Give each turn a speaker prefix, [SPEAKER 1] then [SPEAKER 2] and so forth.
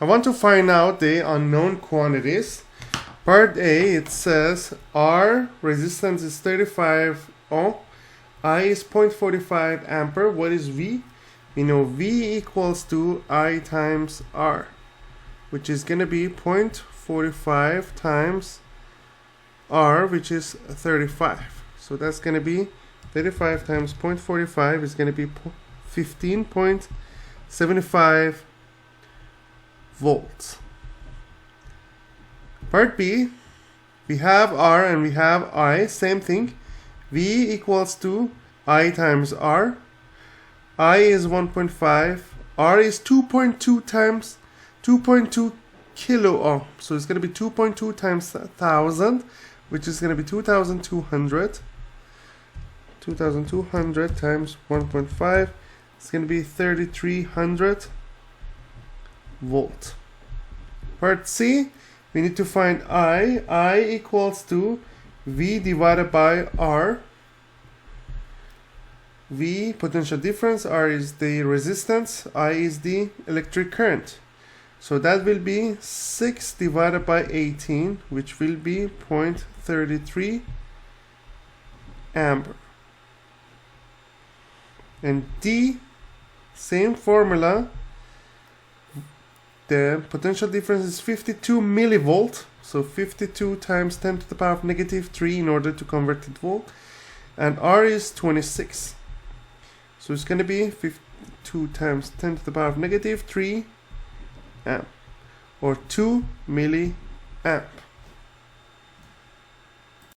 [SPEAKER 1] I want to find out the unknown quantities. Part A, it says R resistance is 35 ohm, I is 0.45 ampere. What is V? We know V equals to I times R, which is going to be 0.45 times R, which is 35. So that's going to be 35 times 0.45 is going to be 15.75 volts. Part B, we have R and we have I, same thing. V equals to I times R. I is 1.5, R is 2.2 times 2.2 kilo ohm. So it's going to be 2.2 times 1000, which is going to be 2200. 2200 times 1.5, it's going to be 3300 volt. Part C, we need to find I equals to V divided by R. V, potential difference, R is the resistance, I is the electric current. So that will be 6 divided by 18, which will be 0.33 ampere. And D, same formula. The potential difference is 52 millivolt. So 52 times 10 to the power of negative 3 in order to convert it to volt. And R is 26. So it's going to be 52 times 10 to the power of negative 3 amp, or 2 milliamp.